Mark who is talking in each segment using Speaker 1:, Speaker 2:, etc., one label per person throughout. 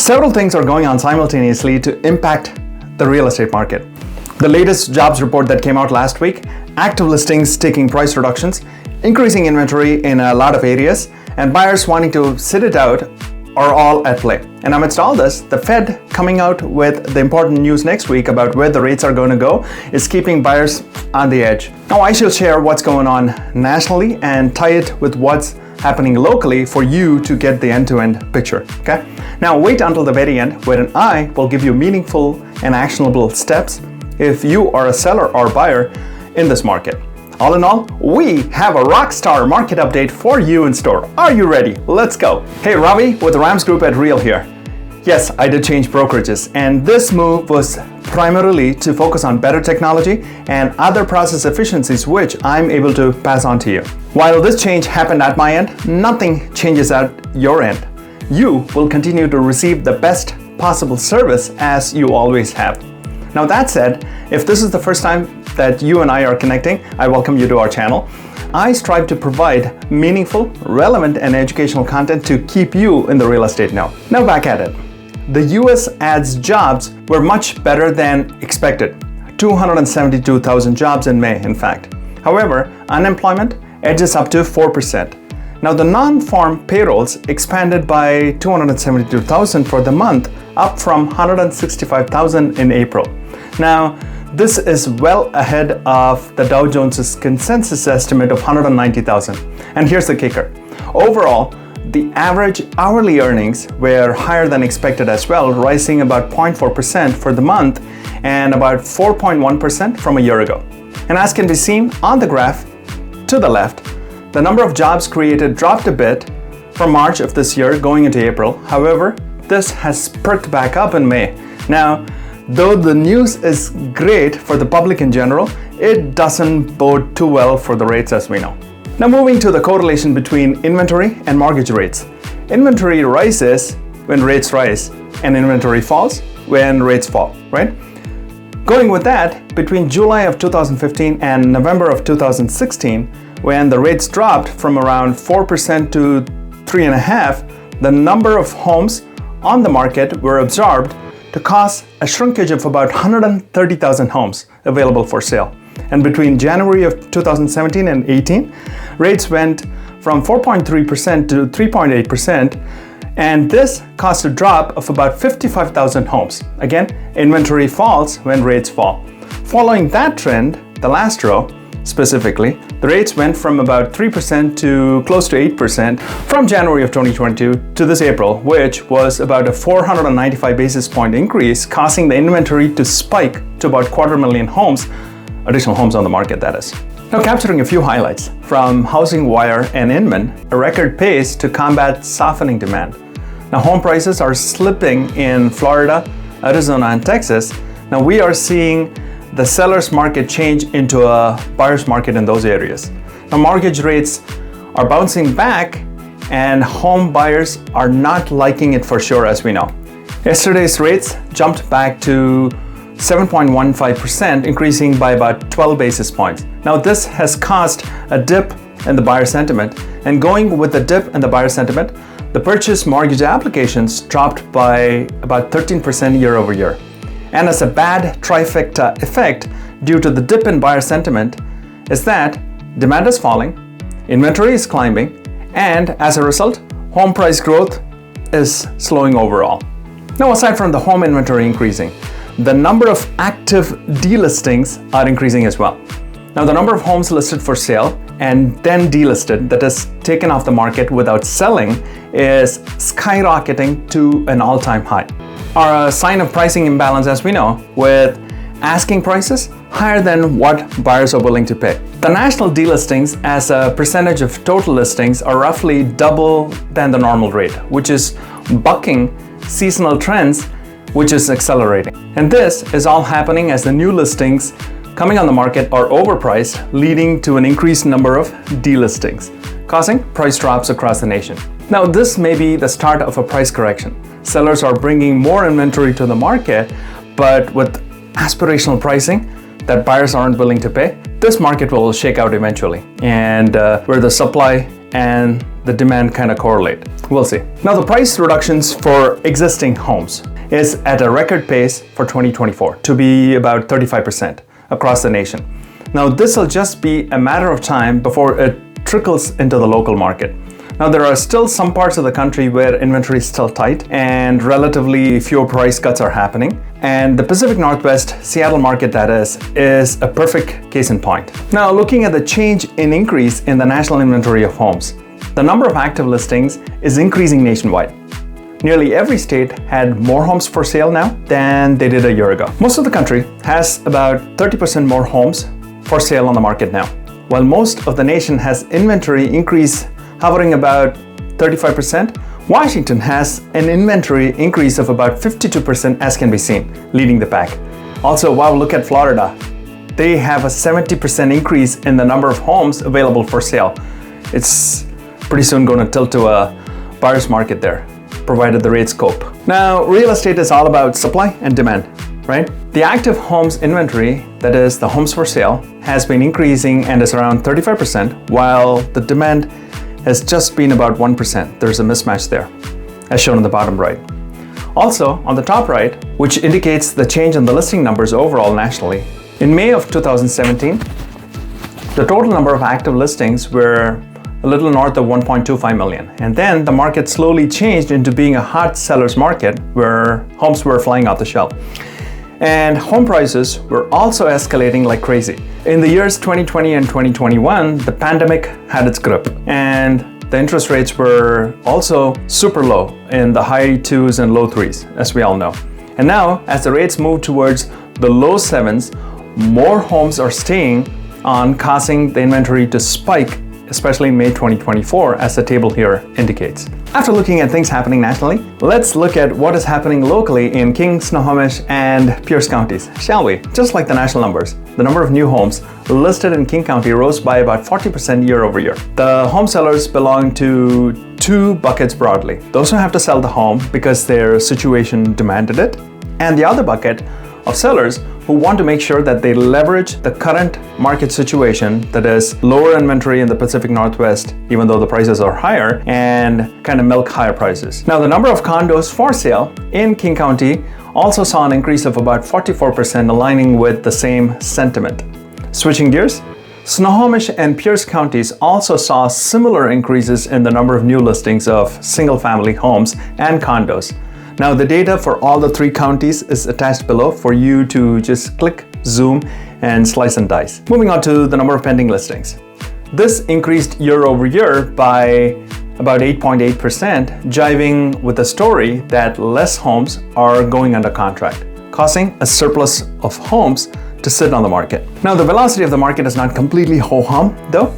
Speaker 1: Several things are going on simultaneously to impact the real estate market. The latest jobs report that came out last week, active listings taking price reductions, increasing inventory in a lot of areas, and buyers wanting to sit it out are all at play. And amidst all this, the Fed coming out with the important news next week about where the rates are going to go is keeping buyers on the edge. Now I shall share what's going on nationally and tie it with what's happening locally for you to get the end-to-end picture, okay? Now wait until the very end, wherein I will give you meaningful and actionable steps if you are a seller or buyer in this market. All in all, we have a rockstar market update for you in store. Are you ready? Let's go. Hey, Ravi with the Rams Group at Real here. Yes, I did change brokerages, and this move was primarily to focus on better technology and other process efficiencies which I'm able to pass on to you. While this change happened at my end, nothing changes at your end. You will continue to receive the best possible service as you always have. Now that said, if this is the first time that you and I are connecting, I welcome you to our channel. I strive to provide meaningful, relevant, and educational content to keep you in the real estate know. Now back at it. The US ads jobs were much better than expected. 272,000 jobs in May, in fact. However, unemployment edges up to 4%. Now the non-farm payrolls expanded by 272,000 for the month, up from 165,000 in April. Now, this is well ahead of the Dow Jones's consensus estimate of 190,000. And here's the kicker. Overall, the average hourly earnings were higher than expected as well, rising about 0.4% for the month and about 4.1% from a year ago. And as can be seen on the graph to the left, the number of jobs created dropped a bit from March of this year going into April. However, this has perked back up in May. Now, though the news is great for the public in general, it doesn't bode too well for the rates as we know. Now moving to the correlation between inventory and mortgage rates. Inventory rises when rates rise, and inventory falls when rates fall, right? Going with that, between July of 2015 and November of 2016, when the rates dropped from around 4% to 3.5%, the number of homes on the market were absorbed to cause a shrinkage of about 130,000 homes available for sale. And between January of 2017 and 18, rates went from 4.3% to 3.8%, and this caused a drop of about 55,000 homes. Again, inventory falls when rates fall. Following that trend, the last row, specifically, the rates went from about 3% to close to 8% from January of 2022 to this April, which was about a 495 basis point increase, causing the inventory to spike to about 250,000 homes, additional homes on the market, that is. Now capturing a few highlights from Housing Wire and Inman, a record pace to combat softening demand. Now home prices are slipping in Florida, Arizona, and Texas. Now we are seeing the seller's market change into a buyer's market in those areas. Now mortgage rates are bouncing back and home buyers are not liking it for sure, as we know. Yesterday's rates jumped back to 7.15%, increasing by about 12 basis points. Now this has caused a dip in the buyer sentiment, and going with the dip in the buyer sentiment, the purchase mortgage applications dropped by about 13% year over year. And as a bad trifecta effect due to the dip in buyer sentiment is that demand is falling, inventory is climbing, and as a result, home price growth is slowing overall. Now, aside from the home inventory increasing, the number of active delistings are increasing as well. Now, the number of homes listed for sale and then delisted, that is taken off the market without selling, is skyrocketing to an all-time high. Are a sign of pricing imbalance, as we know, with asking prices higher than what buyers are willing to pay. The national delistings as a percentage of total listings are roughly double than the normal rate, which is bucking seasonal trends, which is accelerating. And this is all happening as the new listings coming on the market are overpriced, leading to an increased number of delistings, causing price drops across the nation. Now, this may be the start of a price correction. Sellers are bringing more inventory to the market, but with aspirational pricing that buyers aren't willing to pay, this market will shake out eventually. And where the supply and the demand kind of correlate. We'll see. Now the price reductions for existing homes is at a record pace for 2024 to be about 35% across the nation. Now this will just be a matter of time before it trickles into the local market. Now there are still some parts of the country where inventory is still tight and relatively fewer price cuts are happening. And the Pacific Northwest, Seattle market that is a perfect case in point. Now looking at the change in increase in the national inventory of homes, the number of active listings is increasing nationwide. Nearly every state had more homes for sale now than they did a year ago. Most of the country has about 30% more homes for sale on the market now, while most of the nation has inventory increase hovering about 35%. Washington has an inventory increase of about 52% as can be seen, leading the pack. Also, wow, look at Florida. They have a 70% increase in the number of homes available for sale. It's pretty soon going to tilt to a buyer's market there, provided the rates cope. Now, real estate is all about supply and demand, right? The active homes inventory, that is the homes for sale, has been increasing and is around 35%, while the demand has just been about 1%. There's a mismatch there, as shown on the bottom right. Also, on the top right, which indicates the change in the listing numbers overall nationally, in May of 2017, the total number of active listings were a little north of 1.25 million. And then the market slowly changed into being a hot seller's market where homes were flying off the shelf. And home prices were also escalating like crazy. In the years 2020 and 2021, the pandemic had its grip, and the interest rates were also super low in the high 2s and low 3s, as we all know. And now, as the rates move towards the low 7s, more homes are staying on, causing the inventory to spike, especially in May 2024, as the table here indicates. After looking at things happening nationally, let's look at what is happening locally in King, Snohomish, and Pierce counties, shall we? Just like the national numbers, the number of new homes listed in King County rose by about 40% year over year. The home sellers belong to two buckets broadly: those who have to sell the home because their situation demanded it, and the other bucket of sellers who want to make sure that they leverage the current market situation, that is lower inventory in the Pacific Northwest, even though the prices are higher, and kind of milk higher prices. Now, the number of condos for sale in King County also saw an increase of about 44%, aligning with the same sentiment. Switching gears, Snohomish and Pierce counties also saw similar increases in the number of new listings of single-family homes and condos. Now, the data for all the three counties is attached below for you to just click, zoom, and slice and dice. Moving on to the number of pending listings. This increased year over year by about 8.8%, jiving with the story that less homes are going under contract, causing a surplus of homes to sit on the market. Now, the velocity of the market is not completely ho-hum, though.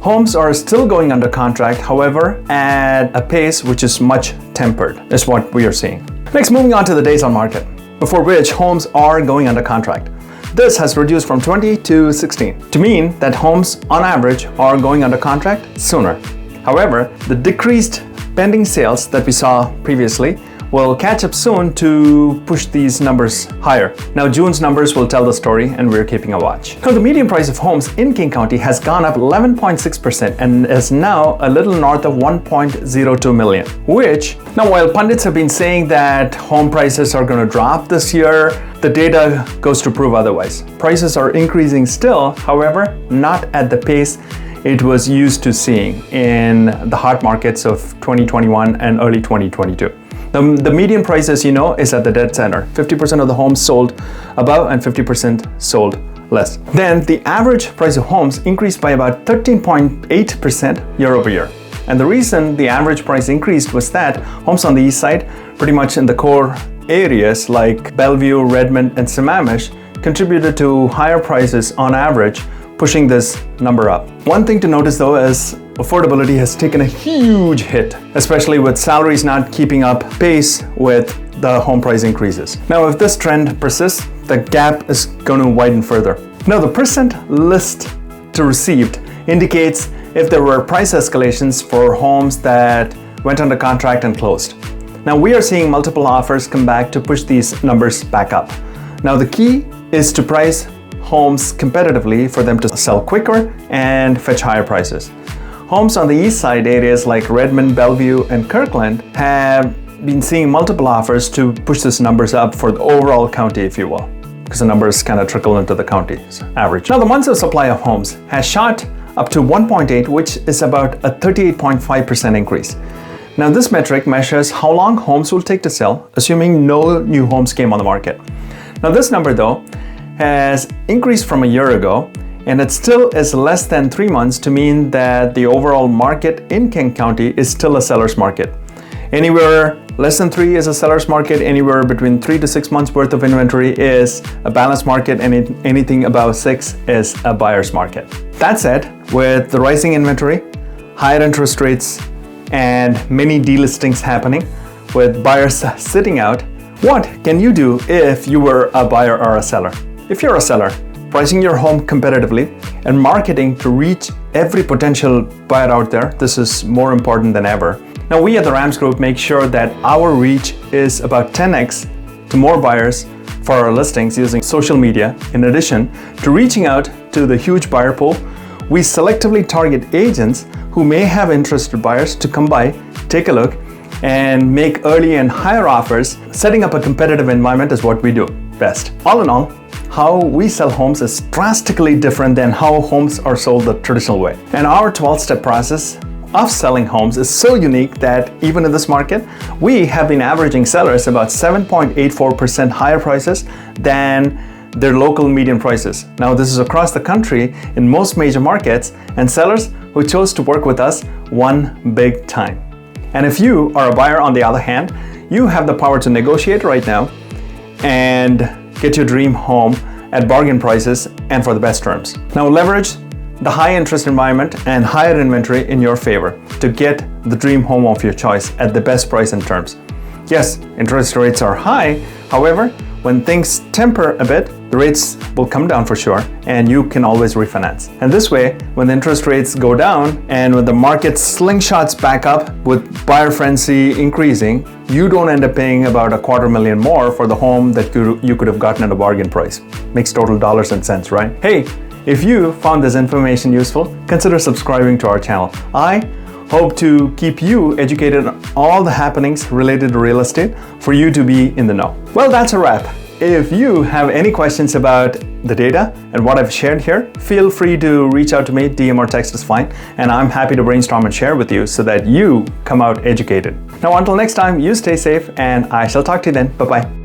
Speaker 1: Homes are still going under contract, however, at a pace which is much tempered, is what we are seeing. Next, moving on to the days on market, before which homes are going under contract. This has reduced from 20 to 16 to mean that homes on average are going under contract sooner. However, the decreased pending sales that we saw previously will catch up soon to push these numbers higher. Now, June's numbers will tell the story, and we're keeping a watch. Now, the median price of homes in King County has gone up 11.6% and is now a little north of 1.02 million, which, now while pundits have been saying that home prices are going to drop this year, the data goes to prove otherwise. Prices are increasing still, however, not at the pace it was used to seeing in the hot markets of 2021 and early 2022. The median price, as you know, is at the dead center. 50% of the homes sold above and 50% sold less. Then the average price of homes increased by about 13.8% year over year. And the reason the average price increased was that homes on the east side, pretty much in the core areas like Bellevue, Redmond, and Sammamish, contributed to higher prices on average, pushing this number up. One thing to notice though is affordability has taken a huge hit, especially with salaries not keeping up pace with the home price increases. Now, if this trend persists, the gap is going to widen further. Now, the percent list to received indicates if there were price escalations for homes that went under contract and closed. Now, we are seeing multiple offers come back to push these numbers back up. Now, the key is to price homes competitively for them to sell quicker and fetch higher prices. Homes on the east side areas like Redmond, Bellevue, and Kirkland have been seeing multiple offers to push these numbers up for the overall county, if you will, because the numbers kind of trickle into the county's average. Now, the months of supply of homes has shot up to 1.8, which is about a 38.5% increase. Now, this metric measures how long homes will take to sell, assuming no new homes came on the market. Now, this number, though, has increased from a year ago, and it still is less than 3 months to mean that the overall market in King County is still a seller's market. Anywhere less than 3 is a seller's market, anywhere between 3 to 6 months worth of inventory is a balanced market, and anything above 6 is a buyer's market. That said, with the rising inventory, higher interest rates, and many delistings happening, with buyers sitting out, what can you do if you were a buyer or a seller? If you're a seller, pricing your home competitively and marketing to reach every potential buyer out there, this is more important than ever. Now, we at the Rams Group make sure that our reach is about 10x to more buyers for our listings using social media. In addition to reaching out to the huge buyer pool, we selectively target agents who may have interested buyers to come by, take a look, and make early and higher offers. Setting up a competitive environment is what we do best. All in all, how we sell homes is drastically different than how homes are sold the traditional way. And our 12-step process of selling homes is so unique that even in this market, we have been averaging sellers about 7.84% higher prices than their local median prices. Now, this is across the country in most major markets, and sellers who chose to work with us won big time. And if you are a buyer, on the other hand, you have the power to negotiate right now and get your dream home at bargain prices and for the best terms. Now, leverage the high interest environment and higher inventory in your favor to get the dream home of your choice at the best price and terms. Yes, interest rates are high. However, when things temper a bit, the rates will come down for sure, and you can always refinance. And this way, when the interest rates go down and when the market slingshots back up with buyer frenzy increasing, you don't end up paying about $250,000 more for the home that you could have gotten at a bargain price. Makes total dollars and cents, right? Hey, if you found this information useful, consider subscribing to our channel. I hope to keep you educated on all the happenings related to real estate for you to be in the know. Well, that's a wrap. If you have any questions about the data and what I've shared here, feel free to reach out to me. DM or text is fine, and I'm happy to brainstorm and share with you so that you come out educated. Now, until next time, you stay safe, and I shall talk to you then. Bye-bye.